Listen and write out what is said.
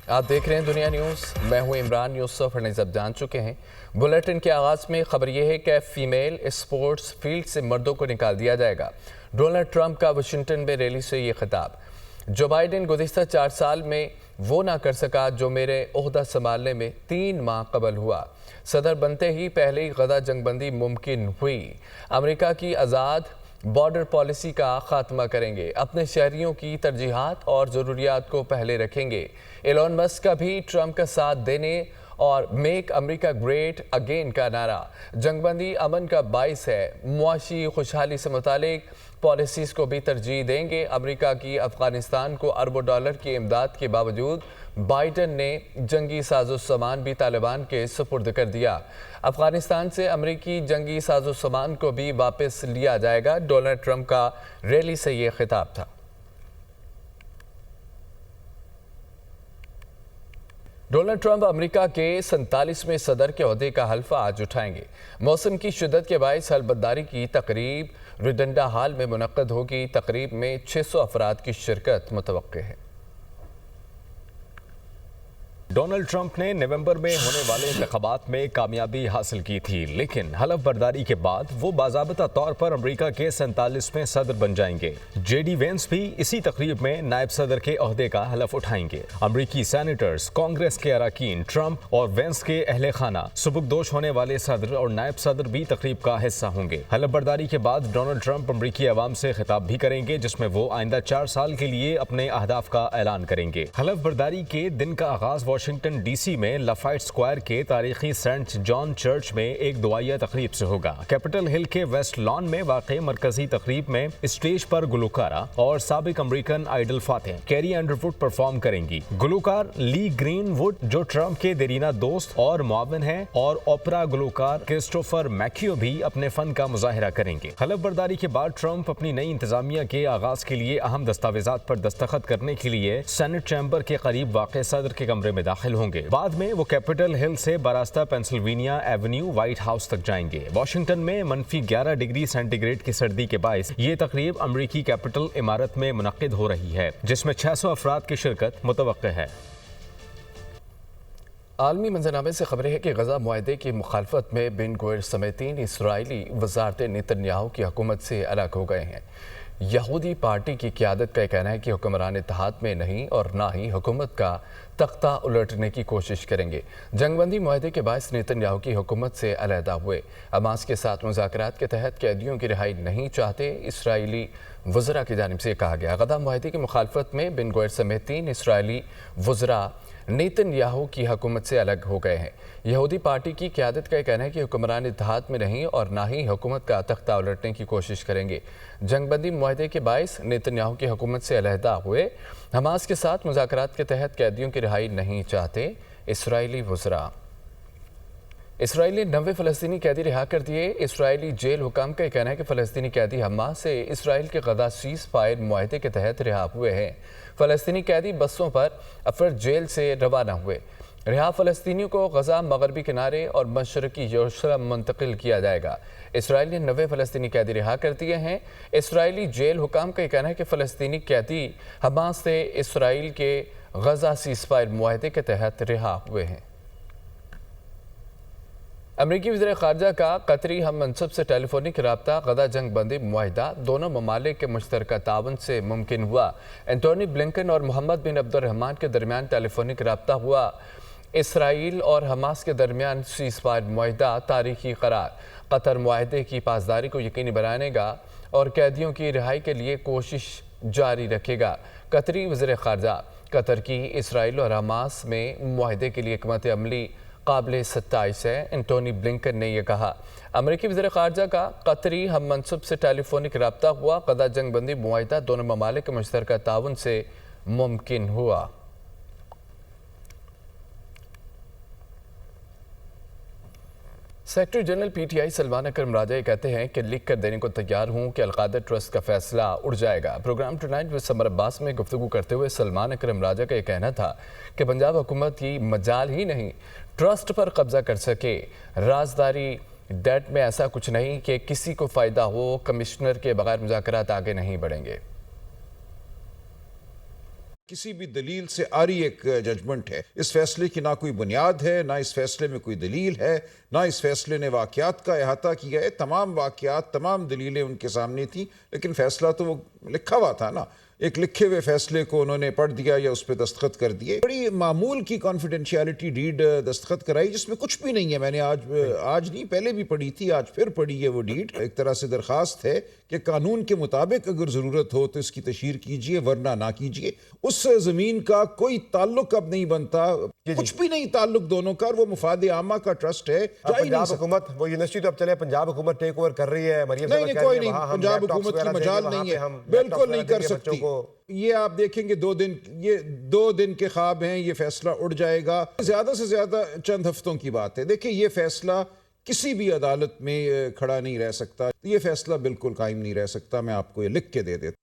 آپ دیکھ رہے ہیں دنیا نیوز، میں ہوں عمران یوسف اور نظر جان چکے ہیں۔ بلیٹن کے آغاز میں خبر یہ ہے کہ فیمیل اسپورٹس فیلڈ سے مردوں کو نکال دیا جائے گا۔ ڈونلڈ ٹرمپ کا واشنگٹن میں ریلی سے یہ خطاب۔ جو بائیڈن گزشتہ 4 سال میں وہ نہ کر سکا جو میرے عہدہ سنبھالنے میں 3 ماہ قبل ہوا۔ صدر بنتے ہی پہلی غزہ جنگ بندی ممکن ہوئی۔ امریکہ کی آزاد بارڈر پالیسی کا خاتمہ کریں گے، اپنے شہریوں کی ترجیحات اور ضروریات کو پہلے رکھیں گے۔ ایلون مسک کا بھی ٹرمپ کا ساتھ دینے اور میک امریکہ گریٹ اگین کا نعرہ جنگ بندی امن کا باعث ہے۔ معاشی خوشحالی سے متعلق پالیسیز کو بھی ترجیح دیں گے۔ امریکہ کی افغانستان کو اربوں ڈالر کی امداد کے باوجود بائیڈن نے جنگی ساز و سامان بھی طالبان کے سپرد کر دیا۔ افغانستان سے امریکی جنگی ساز و سامان کو بھی واپس لیا جائے گا۔ ڈونلڈ ٹرمپ کا ریلی سے یہ خطاب تھا۔ ڈونلڈ ٹرمپ امریکہ کے 47ویں صدر کے عہدے کا حلف آج اٹھائیں گے۔ موسم کی شدت کے باعث حلبرداری کی تقریب ریڈنڈا ہال میں منعقد ہوگی۔ تقریب میں 600 افراد کی شرکت متوقع ہے۔ ڈونلڈ ٹرمپ نے نومبر میں ہونے والے انتخابات میں کامیابی حاصل کی تھی، لیکن حلف برداری کے بعد وہ باضابطہ طور پر امریکہ کے 47ویں صدر بن جائیں گے۔ جے ڈی وینس بھی اسی تقریب میں نائب صدر کے عہدے کا حلف اٹھائیں گے۔ امریکی سینیٹرز، کانگریس کے اراکین، ٹرمپ اور وینس کے اہل خانہ، سبکدوش ہونے والے صدر اور نائب صدر بھی تقریب کا حصہ ہوں گے۔ حلف برداری کے بعد ڈونلڈ ٹرمپ امریکی عوام سے خطاب بھی کریں گے، جس میں وہ آئندہ 4 سال کے لیے اپنے اہداف کا اعلان کریں گے۔ حلف برداری کے دن کا آغاز واشنگٹن ڈی سی میں لافائٹ اسکوائر کے تاریخی سینٹ جان چرچ میں ایک دعائیہ تقریب سے ہوگا۔ کیپٹل ہل کے ویسٹ لان میں واقع مرکزی تقریب میں اسٹیج پر گلوکارہ اور سابق امریکن آئیڈل فاتح کیری انڈروڈ پرفارم کریں گی۔ گلوکار لی گرین وڈ جو ٹرمپ کے دیرینہ دوست اور معاون ہیں، اور اوپرا گلوکار کرسٹوفر میکیو بھی اپنے فن کا مظاہرہ کریں گے۔ حلف برداری کے بعد ٹرمپ اپنی نئی انتظامیہ کے آغاز کے لیے اہم دستاویزات پر دستخط کرنے کے لیے سینٹ چیمبر کے قریب واقع صدر کے کمرے میں داخل ہوں گے۔ بعد میں وہ کیپٹل ہل سے براستہ پینسلوینیا ایونیو وائٹ ہاؤس تک جائیں گے۔ واشنگٹن میں -11 ڈگری سینٹی گریڈ کی سردی کے باعث یہ تقریب امریکی کیپٹل عمارت میں منعقد ہو رہی ہے، جس میں 600 افراد کی شرکت متوقع ہے۔ عالمی منظرنامے سے خبر ہے کہ غزہ معاہدے کی مخالفت میں بن گوئر سمیت 3 اسرائیلی وزارتیں نتن یاہو کی حکومت سے الگ ہو گئے ہیں۔ یہودی پارٹی کی قیادت کا کہنا ہے کہ حکمران اتحاد میں نہیں اور نہ ہی حکومت کا تختہ الٹنے کی کوشش کریں گے۔ جنگ بندی معاہدے کے باعث نتن یاہو کی حکومت سے علیحدہ ہوئے۔ حماس کے ساتھ مذاکرات کے تحت قیدیوں کی رہائی نہیں چاہتے، اسرائیلی وزراء کی جانب سے کہا گیا۔ غزہ معاہدے کی مخالفت میں بن گوئر سمیت 3 اسرائیلی وزراء نتن یاہو کی حکومت سے الگ ہو گئے ہیں۔ یہودی پارٹی کی قیادت کا کہنا ہے کہ حکمران اتحاد میں نہیں اور نہ ہی حکومت کا تختہ الٹنے کی کوشش کریں گے۔ جنگ بندی معاہدے کے باعث نتن یاہو کی حکومت سے علیحدہ ہوئے۔ حماس کے ساتھ مذاکرات کے تحت قیدیوں کی رہائی نہیں چاہتے، اسرائیلی وزراء۔ اسرائیل نے 90 فلسطینی قیدی رہا کر دیے۔ اسرائیلی جیل حکام کا کہنا ہے کہ فلسطینی قیدی حماس سے اسرائیل کے غزہ سیز فائر معاہدے کے تحت رہا ہوئے ہیں۔ فلسطینی قیدی بسوں پر افرد جیل سے روانہ ہوئے۔ رہا فلسطینیوں کو غزہ مغربی کنارے اور مشرقی یروشلم منتقل کیا جائے گا۔ اسرائیل نے 90 فلسطینی قیدی رہا کر دیے ہیں۔ اسرائیلی جیل حکام کا کہنا ہے کہ فلسطینی قیدی حماس سے اسرائیل کے غزہ سیز فائر معاہدے کے تحت رہا ہوئے ہیں۔ امریکی وزیر خارجہ کا قطری ہم منصب سے ٹیلی فونک رابطہ غزہ جنگ بندی معاہدہ دونوں ممالک کے مشترکہ تعاون سے ممکن ہوا۔ اینٹونی بلنکن اور محمد بن عبد الرحمن کے درمیان ٹیلی فونک رابطہ ہوا۔ اسرائیل اور حماس کے درمیان سیز فائر معاہدہ تاریخی قرار۔ قطر معاہدے کی پاسداری کو یقینی بنائے گا اور قیدیوں کی رہائی کے لیے کوشش جاری رکھے گا۔ قطری وزیر خارجہ قطر کی اسرائیل اور حماس میں معاہدے کے لیے حکمت عملی قابل ستائش ہے۔ اینٹونی بلنکن نے یہ کہا۔ امریکی وزیر خارجہ کا قطری ہم منصب سے ٹیلی فونک رابطہ ہوا۔ غزہ جنگ بندی معاہدہ دونوں ممالک کے مشترکہ تعاون سے ممکن ہوا۔ Secretary general P T I Salman Akram Raja کہتے ہیں کہ لکھ کر دینے کو تیار ہوں کہ القادر ٹرسٹ کا فیصلہ اڑ جائے گا۔ پروگرام ٹونائٹ وذ سمر عباس میں گفتگو کرتے ہوئے سلمان اکرم راجہ کا یہ کہنا تھا کہ پنجاب حکومت کی مجال ہی نہیں ٹرسٹ پر قبضہ کر سکے۔ رازداری ڈیٹ میں ایسا کچھ نہیں کہ کسی کو فائدہ ہو، کمشنر کے بغیر مذاکرات آگے نہیں بڑھیں گے۔ کسی بھی دلیل سے آری ایک ججمنٹ ہے. اس فیصلے کی نہ کوئی بنیاد ہے، نہ اس فیصلے میں کوئی دلیل ہے، نہ اس فیصلے نے واقعات کا احاطہ کیا ہے. تمام واقعات، تمام دلیلیں ان کے سامنے تھیں، لیکن فیصلہ تو وہ لکھا ہوا تھا نا. ایک لکھے ہوئے فیصلے کو انہوں نے پڑھ دیا یا اس پہ دستخط کر دیے. بڑی معمول کی کانفیڈنشیلٹی ڈیڈ دستخط کرائی جس میں کچھ بھی نہیں ہے. میں نے آج نہیں پہلے بھی پڑھی تھی، آج پھر پڑھی ہے وہ ڈیڈ. ایک طرح سے درخواست ہے کہ قانون کے مطابق اگر ضرورت ہو تو اس کی تشہیر کیجئے، ورنہ نہ کیجئے. اس زمین کا کوئی تعلق اب نہیں بنتا، کچھ بھی نہیں تعلق دونوں کا، اور وہ مفاد عامہ کا ٹرسٹ ہے. پنجاب حکومت وہ یونیورسٹی تو اب چلے پنجاب حکومت ٹیک اوور کر رہی ہے. مریم نہیں نہیں کوئی نہیں، پنجاب حکومت کی مجال نہیں ہے، بالکل نہیں کر سکتی. یہ آپ دیکھیں گے 2 دن، یہ 2 دن کے خواب ہیں. یہ فیصلہ اڑ جائے گا، زیادہ سے زیادہ چند ہفتوں کی بات ہے. دیکھیں یہ فیصلہ کسی بھی عدالت میں کھڑا نہیں رہ سکتا، یہ فیصلہ بالکل قائم نہیں رہ سکتا. میں آپ کو یہ لکھ کے دے دیتا